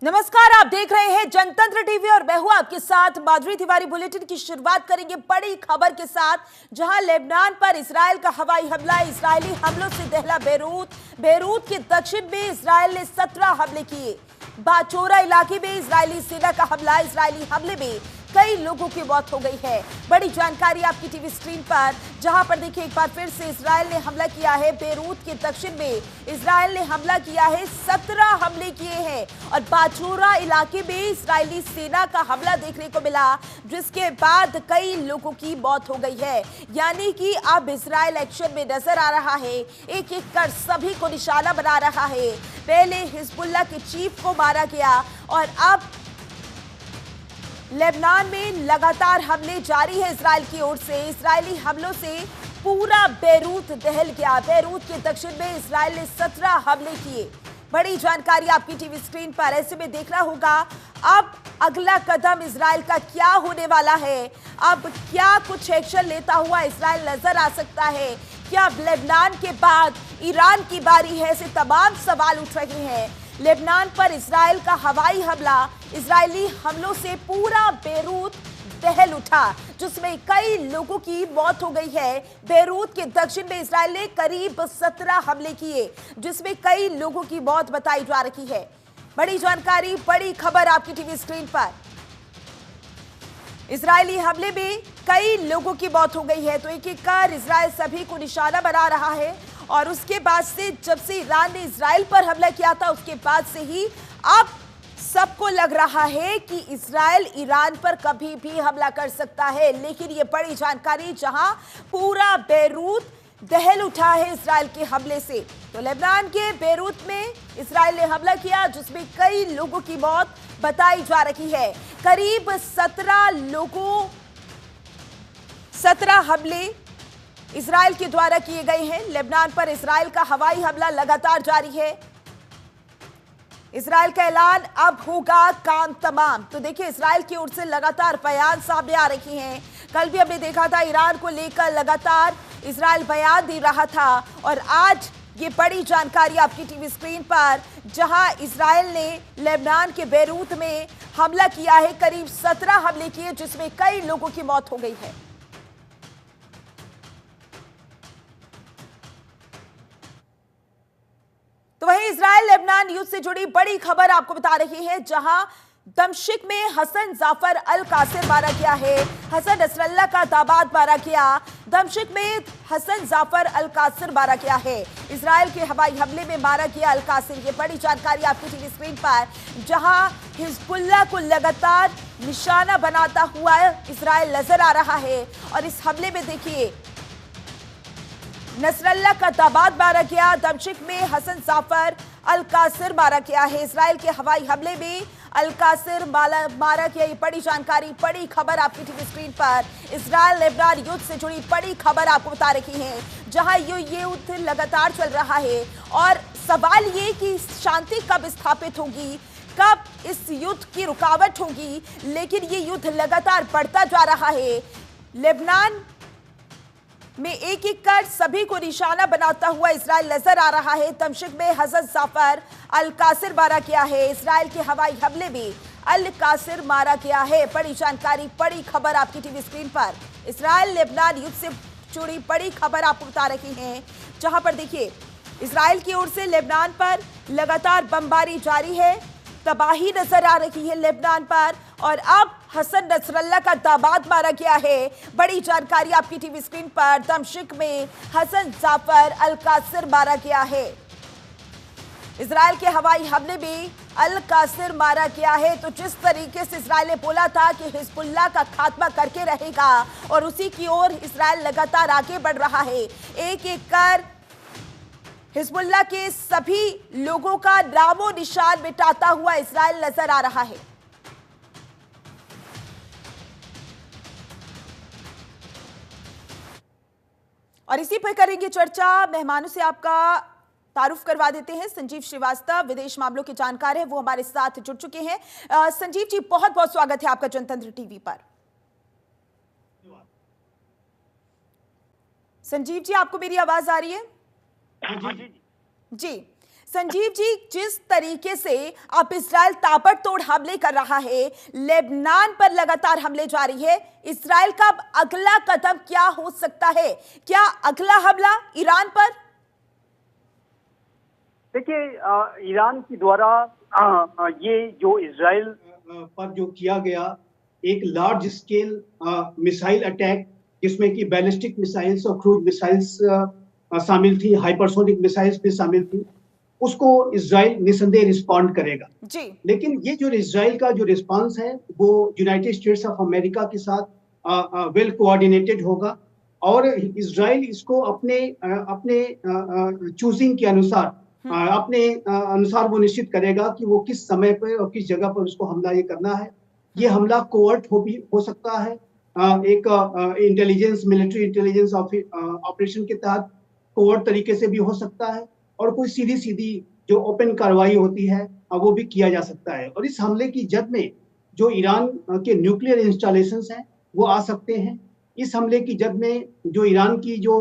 नमस्कार, आप देख रहे हैं जनतंत्र टीवी और मैं हूं आपके साथ माधुरी तिवारी। बुलेटिन की शुरुआत करेंगे बड़ी खबर के साथ, जहां लेबनान पर इजरायल का हवाई हमला, इजरायली हमलों से दहला बेरूत के दक्षिण में इजरायल ने 17 हमले किए। बाचोरा इलाके में इजरायली सेना का हमला, इजरायली हमले में कई लोगों की मौत हो गई है। बड़ी जानकारी आपकी टीवी स्क्रीन पर, जहां पर देखिए एक बार फिर से इजरायल ने हमला किया है। बेरूत के दक्षिण में इजरायल ने हमला किया है, 17 हमले किए हैं और बाचोरा इलाके में इजरायली सेना का हमला देखने को मिला, जिसके बाद कई लोगों की मौत हो गई है। यानी कि अब इजरायल एक्शन में नजर आ रहा है, एक एक कर सभी को निशाना बना रहा है। पहले हिजबुल्लाह के चीफ को मारा गया और अब लेबनान में लगातार हमले जारी है इजरायल की ओर से। इजरायली हमलों से पूरा बेरूत दहल गया। बेरूत के दक्षिण में इजरायल ने 17 हमले किए। बड़ी जानकारी आपकी टीवी स्क्रीन पर। ऐसे में देखना होगा अब अगला कदम इजरायल का क्या होने वाला है। अब क्या कुछ एक्शन लेता हुआ इजरायल नजर आ सकता है? क्या अब लेबनान के बाद ईरान की बारी है? ऐसे तमाम सवाल उठ रहे हैं। लेबनान पर इजरायल का हवाई हमला, इजरायली हमलों से पूरा बेरूत दहल उठा, जिसमें कई लोगों की मौत हो गई है। बेरूत के दक्षिण में इजरायल ने करीब 17 हमले किए, जिसमें कई लोगों की मौत बताई जा रही है। बड़ी जानकारी, बड़ी खबर आपकी टीवी स्क्रीन पर। इजरायली हमले में कई लोगों की मौत हो गई है, तो एक एक कर इजरायल सभी को निशाना बना रहा है। और उसके बाद से, जब से ईरान ने इजरायल पर हमला किया था, उसके बाद से ही अब सबको लग रहा है कि इजरायल ईरान पर कभी भी हमला कर सकता है। लेकिन ये बड़ी जानकारी, जहां पूरा बेरूत दहल उठा है इजरायल के हमले से। तो लेबनान के बेरूत में इजरायल ने हमला किया, जिसमें कई लोगों की मौत बताई जा रही है। करीब 17 हमले इजरायल के द्वारा किए गए हैं। लेबनान पर इजरायल का हवाई हमला लगातार जारी है। इजरायल का ऐलान, अब होगा काम तमाम। तो देखिए, इजरायल की ओर से लगातार बयान सामने आ रहे हैं। कल भी हमने देखा था ईरान को लेकर लगातार इजरायल बयान दे रहा था, और आज ये बड़ी जानकारी आपकी टीवी स्क्रीन पर, जहां इजरायल ने लेबनान के बेरूत में हमला किया है। करीब 17 हमले किए, जिसमें कई लोगों की मौत हो गई है। तो वहीं इजरायल लेबनान युद्ध से जुड़ी बड़ी खबर आपको बता रही है, जहां दमिश्क में हसन जाफर अल कासिर मारा गया है। हसन नसरल्लाह का दामाद मारा गया। दमिश्क में हसन जाफर अल कासिर मारा गया है। इजरायल के हवाई हमले में मारा गया अल कासिर। ये बड़ी जानकारी आपकी टीवी स्क्रीन पर, जहां हिजबुल्लाह को लगातार निशाना बनाता हुआ इजरायल नजर आ रहा है। और इस हमले में देखिए, नसरल्लाह का दामाद मारा गया। दमिश्क में हसन जाफर अल कासिर मारा गया है। इजरायल के हवाई हमले में अल कासिर मारा गया। ये बड़ी जानकारी, बड़ी खबर आपकी टीवी स्क्रीन पर। इजरायल लेबनान युद्ध से जुड़ी बड़ी खबर आपको बता रही है, जहां ये युद्ध लगातार चल रहा है। और सवाल ये कि शांति कब स्थापित होगी, कब इस युद्ध की रुकावट होगी। लेकिन ये युद्ध लगातार बढ़ता जा रहा है। लेबनान में एक एक कर सभी को निशाना बनाता हुआ इजरायल नजर आ रहा है। दमिश्क में हसन जाफर अल कासिर मारा गया है। इजरायल के हवाई हमले में अल कासिर मारा गया है। बड़ी जानकारी, बड़ी खबर आपकी टीवी स्क्रीन पर। इजरायल लेबनान युद्ध से जुड़ी बड़ी खबर आपको बता रही हैं, जहां पर देखिए, इजरायल की ओर से लेबनान पर लगातार बमबारी जारी है। तबाही नजर आ रही है लेबनान पर। और अब हसन नसरल्लाह का दामाद मारा गया है। बड़ी जानकारी आपकी टीवी स्क्रीन पर। दमिश्क में हसन जाफर अल कासिर मारा गया है। इजरायल के हवाई हमले में अल कासिर मारा गया है। तो जिस तरीके से इजरायल ने बोला था कि हिजबुल्लाह का खात्मा करके रहेगा, और उसी की ओर इजरायल लगातार आगे बढ़ रहा है। एक एक कर हिजबुल्लाह के सभी लोगों का नामो निशान मिटाता हुआ इजरायल नजर आ रहा है। और इसी पर करेंगे चर्चा। मेहमानों से आपका तारुफ करवा देते हैं। संजीव श्रीवास्तव विदेश मामलों के जानकार हैं, वो हमारे साथ जुड़ चुके हैं। संजीव जी, बहुत बहुत स्वागत है आपका जनतंत्र टीवी पर। संजीव जी, आपको मेरी आवाज आ रही है? जी। जी, संजीव जी, जिस तरीके से अब इजराइल ताबड़तोड़ हमले कर रहा है, लेबनान पर लगातार हमले जारी है, इजराइल का अब अगला कदम क्या हो सकता है? क्या अगला हमला ईरान पर? देखिए, ईरान के द्वारा ये जो इजराइल पर जो किया गया एक लार्ज स्केल मिसाइल अटैक, जिसमें कि बैलिस्टिक मिसाइल्स और क्रूज मिसाइल्स शामिल थी, हाइपरसोनिक मिसाइल्स भी शामिल थी, उसको इजराइल निसंदेह रिस्पॉन्ड करेगा जी। लेकिन ये जो इजराइल का जो रिस्पांस है वो यूनाइटेड स्टेट्स ऑफ अमेरिका के साथ वेल कोऑर्डिनेटेड होगा और इजराइल इसको अपने चूजिंग के अनुसार अपने अनुसार वो निश्चित करेगा कि वो किस समय पर और किस जगह पर उसको हमला ये करना है। ये हमला कोवर्ट हो सकता है, एक इंटेलिजेंस, मिलिट्री इंटेलिजेंस ऑपरेशन के तहत कोवर्ट तरीके से भी हो सकता है, और कोई सीधी सीधी जो ओपन कार्रवाई होती है वो भी किया जा सकता है। और इस हमले की जद में जो ईरान के न्यूक्लियर इंस्टॉलेशंस हैं वो आ सकते हैं। इस हमले की जद में जो ईरान की जो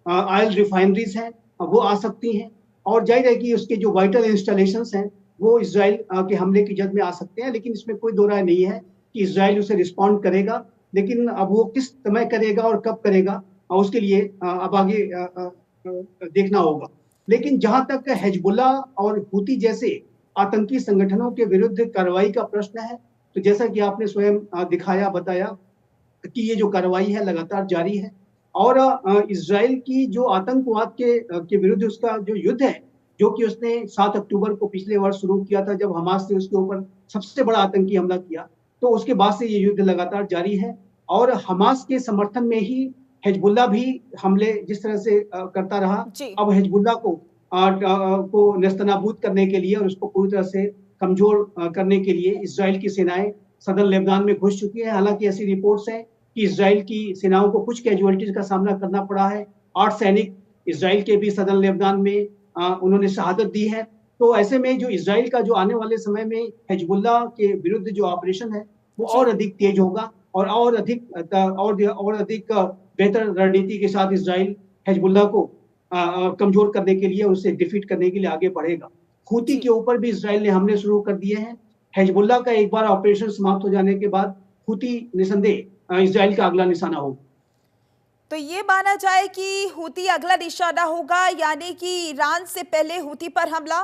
ऑयल रिफाइनरीज हैं वो आ सकती हैं, और जाहिर है कि उसके जो वाइटल इंस्टॉलेशंस हैं वो इजराइल के हमले की जद में आ सकते हैं। लेकिन इसमें कोई दो राय नहीं है कि इजराइल उसे रिस्पॉन्ड करेगा, लेकिन अब वो किस समय करेगा और कब करेगा उसके लिए अब आगे देखना होगा। लेकिन जहां तक हिजबुल्लाह और हूती जैसे आतंकी संगठनों के विरुद्ध कार्रवाई का प्रश्न है, तो जैसा कि आपने स्वयं दिखाया, बताया कि ये जो कार्रवाई है लगातार जारी है, और इजराइल की जो आतंकवाद के विरुद्ध उसका जो युद्ध है, जो कि उसने 7 अक्टूबर को पिछले वर्ष शुरू किया था, जब हमास ने उसके ऊपर सबसे बड़ा आतंकी हमला किया, तो उसके बाद से ये युद्ध लगातार जारी है। और हमास के समर्थन में ही हिजबुल्लाह भी हमले जिस तरह से करता रहा, अब हिजबुल्लाह को नेस्तनाबूद करने के लिए और उसको पूरी तरह से कमजोर करने के लिए इजराइल की सेनाएं सदर्न लेबनान में घुस चुकी है। हालांकि ऐसी रिपोर्ट्स हैं कि इजराइल की सेनाओं को कुछ कैजुअलिटीज का सामना करना पड़ा है। 8 सैनिक इजराइल के भी सदर्न लेबनान में उन्होंने शहादत दी है। तो ऐसे में जो इजराइल का जो आने वाले समय में हिजबुल्लाह के विरुद्ध जो ऑपरेशन है वो और अधिक तेज होगा, और अधिक बेहतर रणनीति के साथ इजराइल हिजबुल्लाह को कमजोर करने के लिए, उसे डिफीट करने के लिए आगे बढ़ेगा। हूती के ऊपर भी इजराइल ने हमले शुरू कर दिए हैं। हिजबुल्लाह का एक बार ऑपरेशन समाप्त हो जाने के बाद हूती निसंदेह इजराइल का अगला निशाना होगा। तो ये माना जाए कि हूती अगला निशाना होगा, यानी कि ईरान से पहले हूती पर हमला?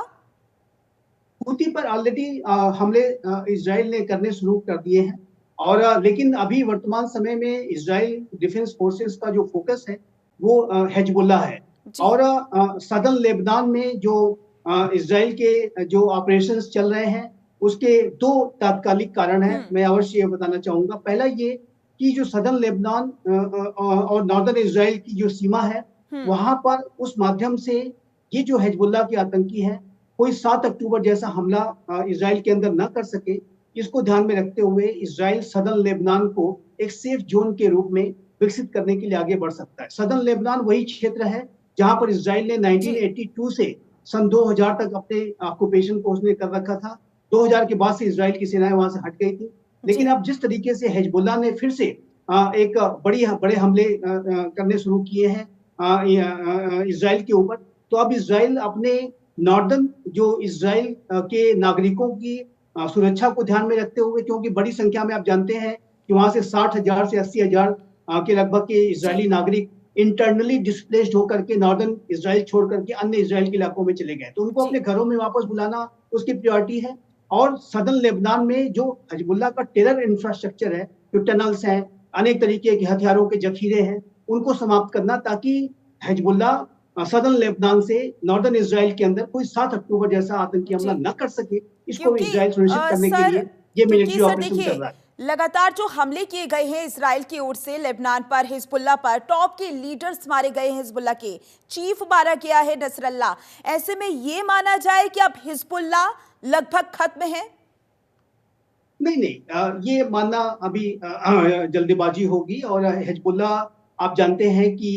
हूती पर ऑलरेडी हमले इजराइल ने करने शुरू कर दिए हैं, और लेकिन अभी वर्तमान समय में इजराइल डिफेंस फोर्सेस का जो फोकस है वो हिजबुल्लाह है। और सदर्न लेबनान में जो इजराइल के जो ऑपरेशंस चल रहे हैं उसके 2 तात्कालिक कारण हैं, मैं अवश्य ये बताना चाहूंगा। पहला ये कि जो सदर्न लेबनान और नॉर्दर्न इजराइल की जो सीमा है वहां पर उस माध्यम से ये जो हिजबुल्लाह के आतंकी हैं कोई 7 अक्टूबर जैसा हमला इजराइल के अंदर न कर सके, इसको ध्यान में रखते हुए इजराइल सदर्न लेबनान को एक सेफ जोन के रूप में विकसित करने के लिए आगे बढ़ सकता है। सदर्न लेबनान वही क्षेत्र है जहां पर इजराइल ने 1982 से सन 2000 तक अपने ऑक्यूपेशन को उसने कर रखा था। 2000 के बाद से इजराइल की सेनाएं वहां से हट गई थी। लेकिन अब जिस तरीके से हिजबुल्लाह ने फिर से एक बड़े हमले करने शुरू किए हैं इजराइल के ऊपर, तो अब इजराइल अपने नॉर्दर्न जो इजराइल के नागरिकों की सुरक्षा को ध्यान में रखते हुए, क्योंकि बड़ी संख्या में आप जानते हैं कि वहां से 60,000 से 80,000 के लगभग के इजरायली नागरिक इंटरनली डिस्प्लेस्ड होकर के नॉर्दर्न इजराइल छोड़ करके अन्य इजराइल के इलाकों में चले गए, तो उनको अपने घरों में वापस बुलाना उसकी प्रायोरिटी है। और सदर्न लेबनान में जो हिजबुल्लाह का टेरर इंफ्रास्ट्रक्चर है, जो टनल्स हैं, अनेक तरीके के हथियारों के जखीरे हैं, उनको समाप्त करना, ताकि हिजबुल्लाह सदर्न लेबनान से नॉर्दर्न इजराइल के अंदर कोई 7 अक्टूबर जैसा आतंकी हमला न कर सके, इसको इजराइल सुनिश्चित करने के लिए ये मिलिट्री ऑपरेशन चल रहा है। लगातार जो हमले किए गए हैं इजराइल की ओर से लेबनान पर, हिजबुल्लाह पर, टॉप के लीडर्स मारे गए हैं, हिजबुल्लाह के चीफ मारा गया है नसरल्लाह। ऐसे में ये माना जाए कि अब हिजबुल्लाह लगभग खत्म है? नहीं, ये मानना अभी जल्दबाजी होगी। और हिजबुल्लाह आप जानते हैं कि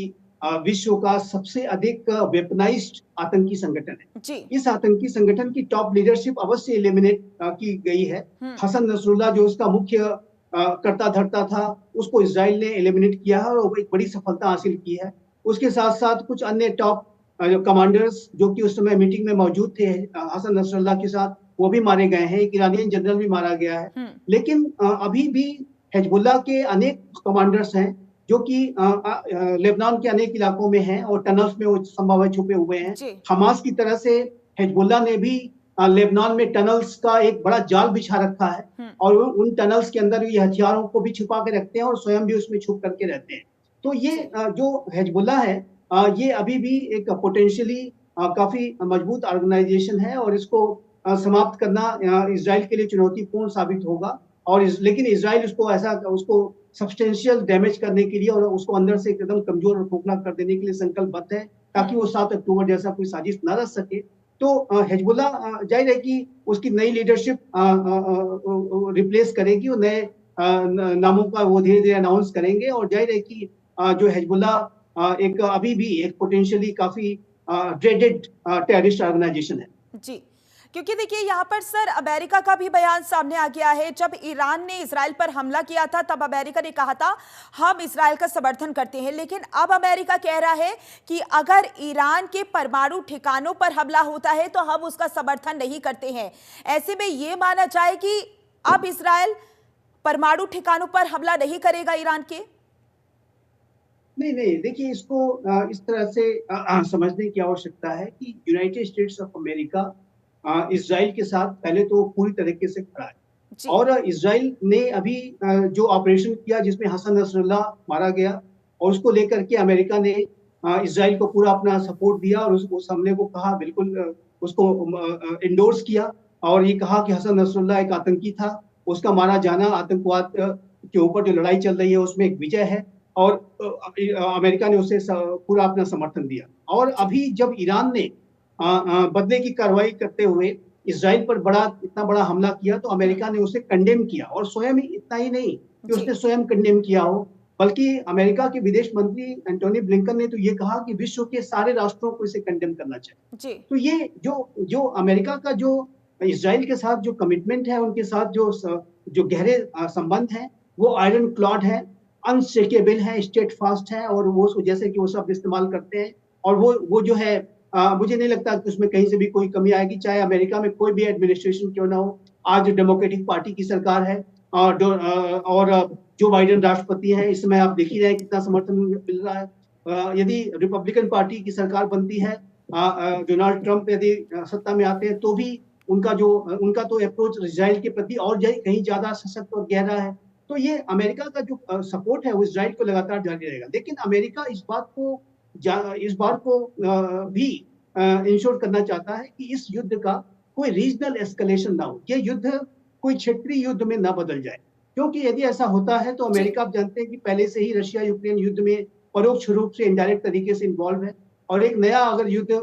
विश्व का सबसे अधिक वेपनाइज्ड आतंकी संगठन है। इस आतंकी संगठन की टॉप लीडरशिप अवश्य एलिमिनेट की गई है। हसन नसरुल्लाह जो उसका मुख्य कर्ता धर्ता था, उसको इजराइल ने एलिमिनेट किया है और एक बड़ी सफलता हासिल की है। उसके साथ साथ कुछ अन्य टॉप कमांडर्स जो कि उस समय मीटिंग में मौजूद थे हसन नसरल्लाह के साथ, वो भी मारे गए हैं। एक ईरानियन जनरल भी मारा गया है। लेकिन अभी भी हिजबुल्लाह के अनेक कमांडर्स हैं जो कि लेबनान के अनेक इलाकों में हैं और टनल्स में वो संभव है छुपे हुए हैं। हमास की तरह से हिजबुल्लाह ने भी लेबनान में टनल्स का एक बड़ा जाल बिछा रखा है और उन टनल्स के अंदर ये हथियारों को भी छुपा के रखते हैं और स्वयं भी उसमें छुप करके रहते हैं। तो ये जो हिजबुल्लाह है ये अभी भी एक पोटेंशियली काफी मजबूत ऑर्गेनाइजेशन है और इसको समाप्त करना इजराइल के लिए चुनौतीपूर्ण साबित होगा। और लेकिन इजराइल उसको सब्सटेंशियल डैमेज करने के लिए और उसको अंदर से एकदम कमजोर और खोखला कर देने के लिए संकल्पबद्ध है ताकि वो 7 अक्टूबर जैसा कोई साजिश न रच सके। तो हिजबुल्लाह जाहिर है कि उसकी नई लीडरशिप रिप्लेस करेगी और नए नामों का वो धीरे धीरे अनाउंस करेंगे और जाहिर है कि जो हिजबुल्लाह एक अभी भी एक पोटेंशियली काफी ड्रेडेड टेररिस्ट ऑर्गेनाइजेशन है। जी, क्योंकि देखिए यहाँ पर सर अमेरिका का भी बयान सामने आ गया है। जब ईरान ने इजराइल पर हमला किया था तब अमेरिका ने कहा था हम इजराइल का समर्थन करते हैं, लेकिन अब अमेरिका कह रहा है कि अगर ईरान के परमाणु ठिकानों पर हमला होता है तो हम उसका समर्थन नहीं करते हैं। ऐसे में ये माना जाए कि अब इजराइल परमाणु ठिकानों पर हमला नहीं करेगा ईरान के? नहीं, देखिए इसको इस तरह से समझने की आवश्यकता है कि United states of America Israel के साथ पहले तो पूरी तरीके से खड़ा है और इजराइल ने अभी जो ऑपरेशन किया जिसमें हसन नसरल्लाह मारा गया और उसको लेकर के अमेरिका ने इजराइल को पूरा अपना सपोर्ट दिया और उस हमले को कहा बिल्कुल उसको इंडोर्स किया और ये कहा कि हसन नसरल्लाह एक आतंकी था, उसका मारा जाना आतंकवाद के ऊपर जो लड़ाई चल रही है उसमें एक विजय है और अमेरिका ने उसे पूरा अपना समर्थन दिया। और अभी जब ईरान ने बदले की कार्रवाई करते हुए इजराइल पर इतना बड़ा हमला किया तो अमेरिका ने उसे कंडेम किया और स्वयं इतना ही नहीं कि उसने स्वयं कंडेम किया हो, बल्कि अमेरिका के विदेश मंत्री एंटोनी ब्लिंकन ने तो ये कहा कि विश्व के सारे राष्ट्रों को इसे कंडेम करना चाहिए। तो ये जो अमेरिका का जो इजराइल के साथ जो कमिटमेंट है, उनके साथ जो गहरे संबंध है वो आयरन क्लॉड है, अनशेकेबल है, स्टेट फास्ट है और वो जैसे कि वो सब इस्तेमाल करते हैं और वो जो है मुझे नहीं लगता कि उसमें कहीं से भी कोई कमी आएगी, चाहे अमेरिका में कोई भी एडमिनिस्ट्रेशन क्यों ना हो। आज डेमोक्रेटिक पार्टी की सरकार है और जो बाइडेन राष्ट्रपति हैं, इस समय आप देख ही रहे हैं कितना समर्थन मिल रहा है। यदि रिपब्लिकन पार्टी की सरकार बनती है, डोनाल्ड ट्रंप यदि सत्ता में आते हैं तो भी उनका तो अप्रोच इजराइल के प्रति और कहीं ज्यादा सशक्त और गहरा है। तो ये अमेरिका का जो सपोर्ट है वो इजराइल को लगातार जारी रहेगा। लेकिन अमेरिका इस बात को भी इंश्योर करना चाहता है कि इस युद्ध का कोई रीजनल एस्केलेशन ना हो, ये युद्ध कोई क्षेत्रीय युद्ध में ना बदल जाए, क्योंकि यदि ऐसा होता है तो अमेरिका आप जानते हैं कि पहले से ही रशिया यूक्रेन युद्ध में परोक्ष रूप से इनडायरेक्ट तरीके से इन्वॉल्व है और एक नया अगर युद्ध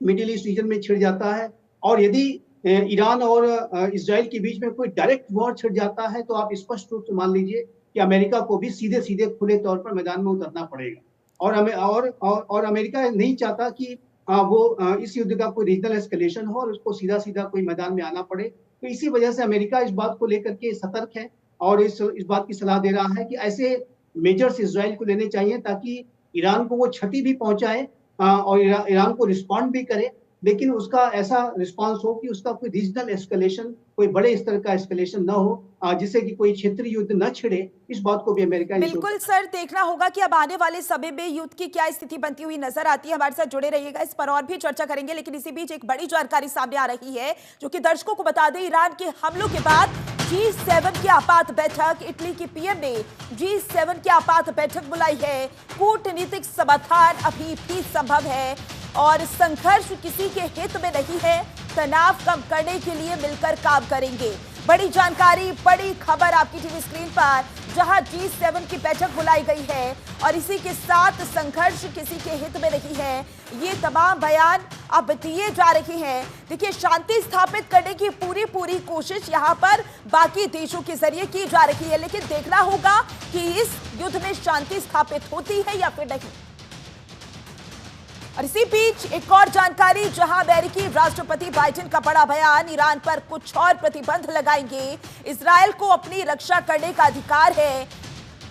मिडिल ईस्ट रीजन में छिड़ जाता है और यदि ईरान और इजराइल के बीच में कोई डायरेक्ट वॉर छिड़ जाता है तो आप स्पष्ट रूप से मान लीजिए कि अमेरिका को भी सीधे सीधे खुले तौर पर मैदान में उतरना पड़ेगा और अमेरिका नहीं चाहता कि वो इस युद्ध का कोई रीजनल एस्केलेशन हो और उसको सीधा सीधा कोई मैदान में आना पड़े। तो इसी वजह से अमेरिका इस बात को लेकर के सतर्क है और इस बात की सलाह दे रहा है कि ऐसे मेजर्स इजराइल को लेने चाहिए ताकि ईरान को वो क्षति भी पहुंचाए और ईरान को रिस्पॉन्ड भी करे, लेकिन उसका ऐसा रिस्पांस हो कि उसका कोई रीजनल एस्केलेशन, कोई बड़े स्तर का एस्केलेशन ना हो जिससे कि कोई क्षेत्रीय युद्ध न छिड़े। इस बात को भी अमेरिका बिल्कुल सर देखना होगा कि अब आने वाले समय में युद्ध की क्या स्थिति बनती हुई नजर आती है। हमारे साथ जुड़े रहिएगा, इस पर और भी चर्चा करेंगे, लेकिन इसी बीच एक बड़ी जानकारी सामने आ रही है जो कि दर्शकों को बता दें। ईरान के हमलों के बाद G7 की आपात बैठक, इटली की पीएम ने G7 की आपात बैठक बुलाई है। कूटनीतिक समाधान अभी भी संभव है और संघर्ष किसी के हित में नहीं है, तनाव कम करने के लिए मिलकर काम करेंगे। बड़ी जानकारी, बड़ी खबर आपकी टीवी स्क्रीन पर, जहां G7 की बैठक बुलाई गई है और इसी के साथ संघर्ष किसी के हित में नहीं है, ये तमाम बयान अब दिए जा रहे हैं। देखिए, शांति स्थापित करने की पूरी कोशिश यहां पर बाकी देशों के जरिए की जा रही है, लेकिन देखना होगा कि इस युद्ध में शांति स्थापित होती है या फिर नहीं। और इसी बीच एक और जानकारी, जहां अमेरिकी राष्ट्रपति बाइडेन का बड़ा बयान, ईरान पर कुछ और प्रतिबंध लगाएंगे, इजराइल को अपनी रक्षा करने का अधिकार है,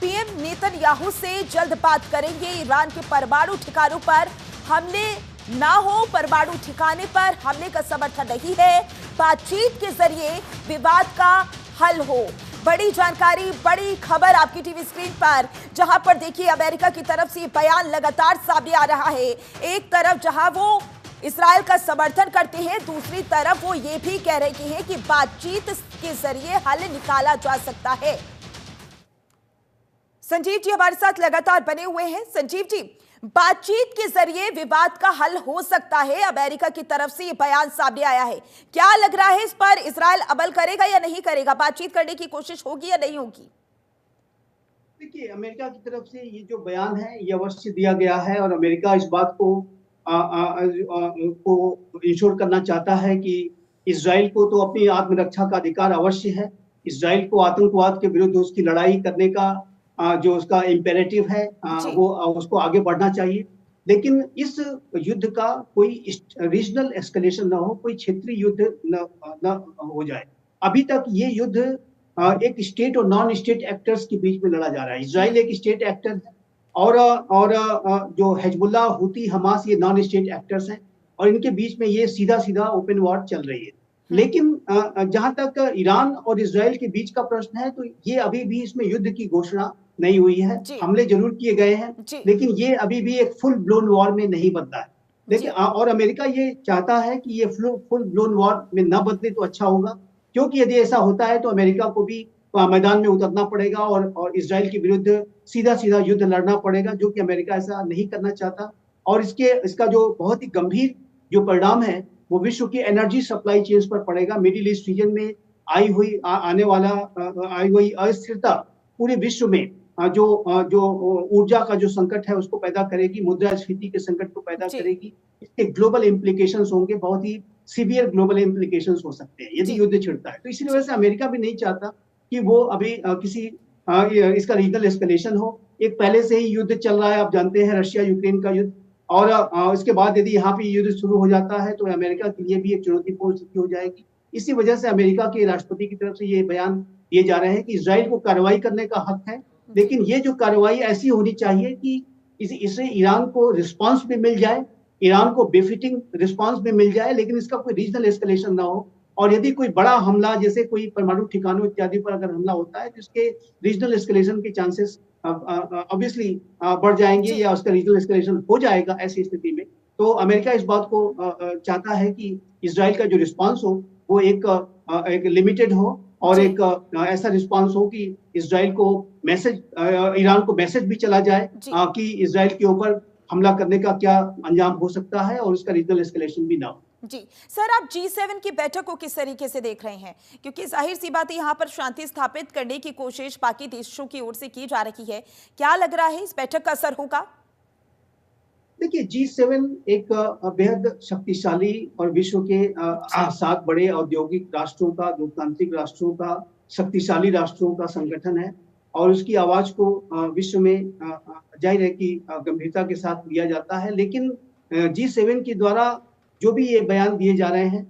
पीएम नेतन्याहू से जल्द बात करेंगे, ईरान के परमाणु ठिकानों पर हमले ना हो, परमाणु ठिकाने पर हमले का समर्थन नहीं है, बातचीत के जरिए विवाद का हल हो। बड़ी जानकारी, बड़ी खबर आपकी टीवी स्क्रीन पर, जहां पर देखिए अमेरिका की तरफ से बयान लगातार सामने आ रहा है। एक तरफ जहां वो इस्राएल का समर्थन करते हैं, दूसरी तरफ वो ये भी कह रहे हैं कि बातचीत के जरिए हल निकाला जा सकता है। संजीव जी हमारे साथ लगातार बने हुए हैं। संजीव जी, बातचीत के जरिए विवाद का हल हो सकता है, अमेरिका की तरफ से ये बयान सामने आया है। क्या लग रहा है इस पर इजरायल अमल करेगा या नहीं करेगा? बातचीत करने की कोशिश होगी या नहीं होगी? देखिए, अमेरिका की तरफ से ये जो बयान है ये अवश्य दिया गया है और अमेरिका इस बात को इंश्योर करना चाहता है कि इजराइल को तो अपनी आत्मरक्षा का अधिकार अवश्य है। इजराइल को आतंकवाद के विरुद्ध उसकी लड़ाई करने का जो उसका इम्पेरेटिव है वो उसको आगे बढ़ना चाहिए। लेकिन इस युद्ध का कोई रीजनल एस्केलेशन ना हो, कोई क्षेत्रीय युद्ध न हो जाए। अभी तक ये युद्ध एक स्टेट और नॉन स्टेट एक्टर्स के बीच में लड़ा जा रहा है। इजराइल एक स्टेट एक्टर है और जो हिजबुल्लाह, हुती, हमास ये नॉन स्टेट एक्टर्स हैं और इनके बीच में ये सीधा ओपन वॉर चल रही है। लेकिन जहां तक ईरान और इजराइल के बीच का प्रश्न है तो ये अभी भी इसमें युद्ध की घोषणा नहीं हुई है। हमले जरूर किए गए हैं लेकिन ये अभी भी एक फुल ब्लोन वॉर में नहीं बदला है। लेकिन और अमेरिका ये चाहता है कि ये फुल ब्लोन वॉर में न बदले तो अच्छा होगा, क्योंकि यदि ऐसा होता है तो अमेरिका को भी मैदान में उतरना पड़ेगा और इजराइल के विरुद्ध सीधा युद्ध लड़ना पड़ेगा, जो कि अमेरिका ऐसा नहीं करना चाहता। और इसका जो बहुत ही गंभीर जो परिणाम है वो विश्व की एनर्जी सप्लाई चेन्स पर पड़ेगा। मिडिल ईस्ट रीजन में आई हुई अस्थिरता पूरे विश्व में जो ऊर्जा का जो संकट है उसको पैदा करेगी, मुद्रास्फीति के संकट को पैदा करेगी। इसके ग्लोबल इम्प्लीकेशंस होंगे, बहुत ही सीवियर ग्लोबल इम्प्लीकेशंस हो सकते हैं यदि युद्ध छिड़ता है। तो इसी वजह से अमेरिका भी नहीं चाहता कि वो अभी इसका रीजनल एस्केलेशन हो। एक पहले से ही युद्ध चल रहा है, आप जानते हैं, रशिया यूक्रेन का युद्ध, और इसके बाद यदि यहाँ पे युद्ध शुरू हो जाता है तो अमेरिका के लिए भी एक चुनौतीपूर्ण स्थिति हो जाएगी। इसी वजह से अमेरिका के राष्ट्रपति की तरफ से ये बयान दिए जा रहे हैं कि इजराइल को कार्रवाई करने का हक है, लेकिन ये जो कार्रवाई ऐसी होनी चाहिए कि इससे ईरान को रिस्पांस भी मिल जाए, ईरान को बेफिटिंग रिस्पांस भी मिल जाए, लेकिन इसका कोई रीजनल एस्केलेशन ना हो। और यदि कोई बड़ा हमला, जैसे कोई परमाणु ठिकानों इत्यादि पर अगर हमला होता है तो इसके रीजनल एस्केलेशन के चांसेस ऑब्वियसली बढ़ जाएंगे या उसका रीजनल एस्केलेशन हो जाएगा। ऐसी स्थिति में तो अमेरिका इस बात को चाहता है कि इजराइल का जो रिस्पांस हो वो एक लिमिटेड हो और एक ऐसा रिस्पांस हो कि इजराइल को ईरान को मैसेज भी चला जाए कि इजराइल के ऊपर हमला करने का क्या अंजाम हो सकता है और उसका रीजनल एस्केलेशन भी ना हो। जी सर, आप G7 की बैठक को किस तरीके से देख रहे हैं? क्योंकि जाहिर सी बात है यहाँ पर शांति स्थापित करने की कोशिश बाकी देशों की ओर से की जा रही है। क्या लग रहा है इस बैठक का असर होगा? देखिए, G7 एक बेहद शक्तिशाली और विश्व के 7 बड़े औद्योगिक राष्ट्रों का, लोकतांत्रिक राष्ट्रों का, शक्तिशाली राष्ट्रों का संगठन है और उसकी आवाज को विश्व में जाहिर है कि गंभीरता के साथ लिया जाता है। लेकिन G7 के द्वारा जो भी ये बयान दिए जा रहे हैं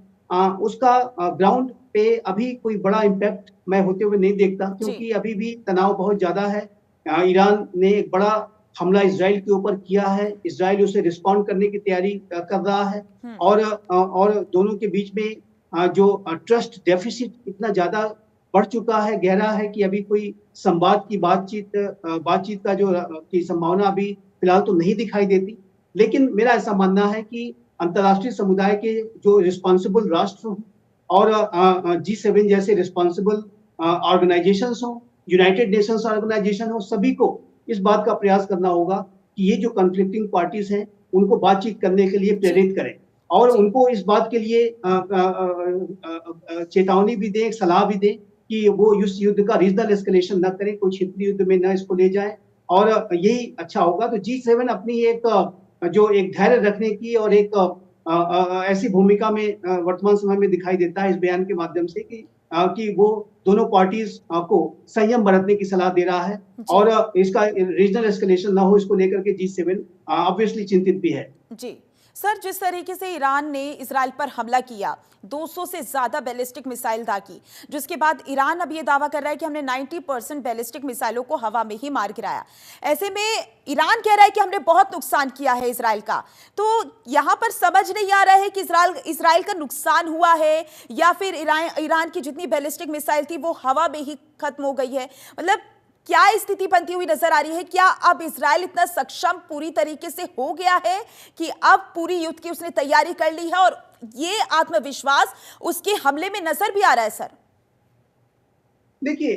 उसका ग्राउंड पे अभी कोई बड़ा इम्पैक्ट मैं होते हुए नहीं देखता, क्योंकि अभी भी तनाव बहुत ज्यादा है। ईरान ने एक बड़ा हमला इजराइल के ऊपर किया है, इजराइल उसे रिस्पॉन्ड करने की तैयारी कर रहा है और दोनों के बीच में जो ट्रस्ट डेफिसिट इतना ज्यादा बढ़ चुका है, गहरा है कि अभी कोई संवाद की बातचीत का जो की संभावना अभी फिलहाल तो नहीं दिखाई देती। लेकिन मेरा ऐसा मानना है कि अंतर्राष्ट्रीय समुदाय के जो रिस्पॉन्सिबल राष्ट्र और G7 जैसे रिस्पॉन्सिबल ऑर्गेनाइजेशंस हो, यूनाइटेड नेशंस ऑर्गेनाइजेशन हो, सभी को इस बात का प्रयास करना होगा कि ये जो कॉन्फ्लिक्टिंग पार्टीज हैं उनको बातचीत करने के लिए प्रेरित करें और उनको इस बात के लिए चेतावनी भी दें, सलाह भी दें कि वो इस युद्ध का रीजनल एस्केलेशन न करें, कोई क्षेत्रीय युद्ध में न इसको ले जाए और यही अच्छा होगा। तो G7 अपनी एक धैर्य रखने की और एक ऐसी भूमिका में वर्तमान समय में दिखाई देता है इस बयान के माध्यम से कि वो दोनों पार्टीज को संयम बरतने की सलाह दे रहा है और इसका रीजनल एस्केलेशन ना हो, इसको लेकर के G7 ऑब्वियसली चिंतित भी है। जी सर, जिस तरीके से ईरान ने इजराइल पर हमला किया, 200 से ज्यादा बैलिस्टिक मिसाइल दागी, जिसके बाद ईरान अब ये दावा कर रहा है कि हमने 90% बैलिस्टिक मिसाइलों को हवा में ही मार गिराया। ऐसे में ईरान कह रहा है कि हमने बहुत नुकसान किया है इजराइल का। तो यहां पर समझ नहीं आ रहा है कि इजराइल का नुकसान हुआ है या फिर ईरान की जितनी बैलिस्टिक मिसाइल थी वो हवा में ही खत्म हो गई है। मतलब क्या स्थिति बनती हुई नजर आ रही है? क्या अब इजराइल इतना सक्षम पूरी तरीके से हो गया है कि अब पूरी युद्ध की उसने तैयारी कर ली है और ये आत्मविश्वास उसके हमले में नजर भी आ रहा है? सर देखिए,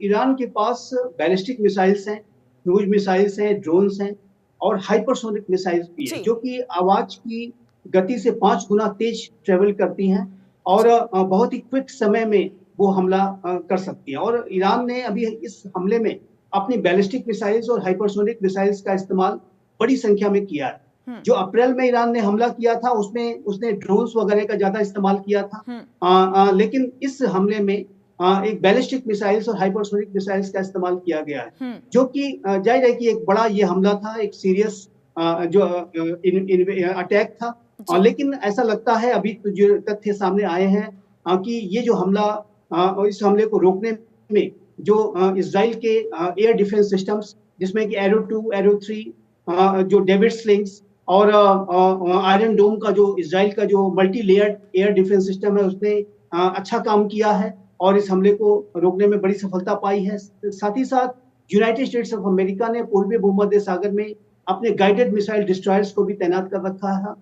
ईरान के पास बैलिस्टिक मिसाइल्स हैं, क्रूज मिसाइल्स हैं, ड्रोन्स हैं और हाइपरसोनिक मिसाइल्स भी हैं, जो कि आवाज की गति से 5 गुना तेज ट्रेवल करती हैं और बहुत ही क्विक समय में वो हमला कर सकती है। और ईरान ने अभी इस हमले में अपनी बैलिस्टिक मिसाइल्स और हाइपरसोनिक मिसाइल्स का इस्तेमाल बड़ी संख्या में किया है। जो अप्रैल में ईरान ने हमला किया था उसमें उसने ड्रोन्स वगैरह का ज्यादा इस्तेमाल किया था, लेकिन इस हमले में एक बैलिस्टिक मिसाइल्स और हाइपरसोनिक मिसाइल्स का इस्तेमाल किया गया है, जो कि जाहिर है कि एक बड़ा ये हमला था, एक सीरियस जो अटैक था। लेकिन ऐसा लगता है अभी तो जो तथ्य सामने आए हैं कि ये जो हमला और इस हमले को रोकने में जो इजराइल के एयर डिफेंस सिस्टम्स, जिसमें कि एरो 2, एरो 3, जो डेविड स्लिंग्स और आयरन डोम का जो इजराइल का जो multi layered air defence system है, उसने अच्छा काम किया है और इस हमले को रोकने में बड़ी सफलता पाई है। साथ ही साथ यूनाइटेड स्टेट्स ऑफ अमेरिका ने पूर्वी भूमध्य सागर में अपने गाइडेड मिसाइल डिस्ट्रॉयर्स को भी तैनात कर रखा है।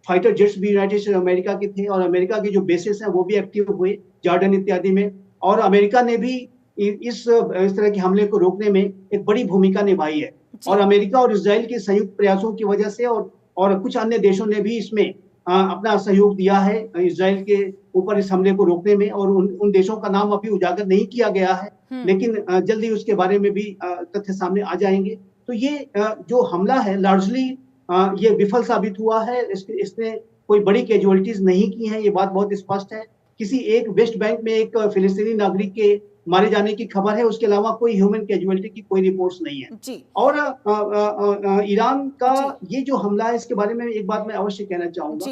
फाइटर जेट्स भी यूनाइटेड स्टेट्स अमेरिका के थे और अमेरिका के जो बेसिस हैं वो भी एक्टिव हुए जॉर्डन इत्यादि में। और अमेरिका ने भी इस तरह के हमले को रोकने में एक बड़ी भूमिका निभाई है। और अमेरिका और इजराइल के संयुक्त प्रयासों की वजह से और कुछ अन्य देशों ने भी इसमें अपना सहयोग दिया है इजराइल के ऊपर इस हमले को रोकने में। और उन देशों का नाम अभी उजागर नहीं किया गया है, लेकिन जल्दी उसके बारे में भी तथ्य सामने आ जाएंगे। तो ये जो हमला है लार्जली ये विफल साबित हुआ है। इसने कोई बड़ी कैजुअलिटीज नहीं की हैं, ये बात बहुत स्पष्ट है। किसी एक वेस्ट बैंक में एक फिलिस्तीनी नागरिक के मारे जाने की खबर है, उसके अलावा कोई ह्यूमन कैजुअलिटी की कोई रिपोर्ट्स नहीं है जी। और ईरान का ये जो हमला है, इसके बारे में एक बात मैं अवश्य कहना चाहूंगा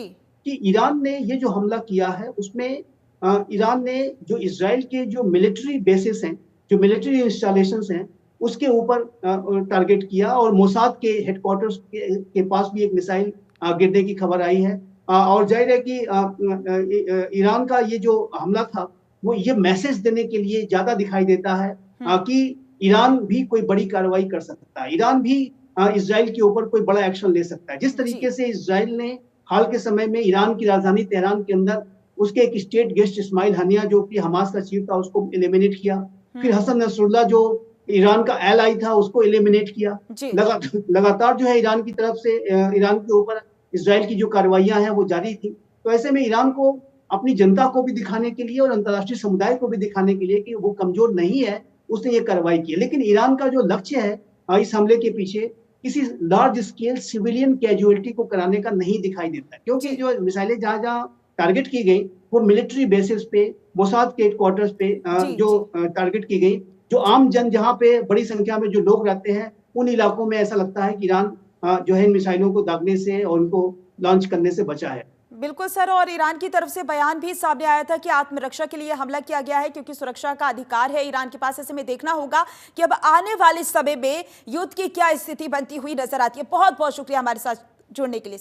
कि ईरान ने ये जो हमला किया है उसमें ईरान ने जो इजराइल के जो मिलिट्री बेसिस हैं, जो मिलिट्री इंस्टॉलेशंस हैं, उसके ऊपर टारगेट किया और मोसाद के हेडक्वार्टर्स के पास भी एक मिसाइल गिरने की खबर आई है। और जाहिर है कि ईरान का ये जो हमला था वो ये मैसेज देने के लिए ज्यादा दिखाई देता है कि ईरान भी कोई बड़ी कार्रवाई कर सकता है, ईरान भी इजराइल के ऊपर कोई बड़ा एक्शन ले सकता है। जिस तरीके से इजराइल ने हाल के समय में ईरान की राजधानी तेहरान के अंदर उसके एक स्टेट गेस्ट इस्माइल हनिया, जो कि हमास का चीफ था, उसको एलिमिनेट किया। फिर हसन नसरुल्लाह जो ईरान का एलाई था उसको एलिमिनेट किया। लगातार जो है ईरान की तरफ से ईरान के ऊपर इजराइल की जो कार्रवाइयां हैं वो जारी थी। तो ऐसे में ईरान को अपनी जनता को भी दिखाने के लिए और अंतर्राष्ट्रीय समुदाय को भी दिखाने के लिए कि वो कमजोर नहीं है, उसने ये कार्रवाई की। लेकिन ईरान का जो लक्ष्य है इस हमले के पीछे किसी लार्ज स्केल सिविलियन कैजुअलिटी को कराने का नहीं दिखाई देता, क्योंकि जो मिसाइलें जहां जहां टारगेट की गई वो मिलिट्री बेसिस पे, मोसाद के हेडक्वार्टर्स पे जो टारगेट की गई। जो आम जन जहां पे बड़ी संख्या में जो लोग रहते हैं उन इलाकों में ऐसा लगता है कि ईरान जो है इन मिसाइलों को दागने से और उनको लॉन्च करने से बचा है। बिल्कुल सर, और ईरान की तरफ से बयान भी सामने आया था कि आत्मरक्षा के लिए हमला किया गया है क्योंकि सुरक्षा का अधिकार है ईरान के पास। ऐसे में देखना होगा कि अब आने वाले समय में युद्ध की क्या स्थिति बनती हुई नजर आती है। बहुत बहुत शुक्रिया हमारे साथ जुड़ने के लिए।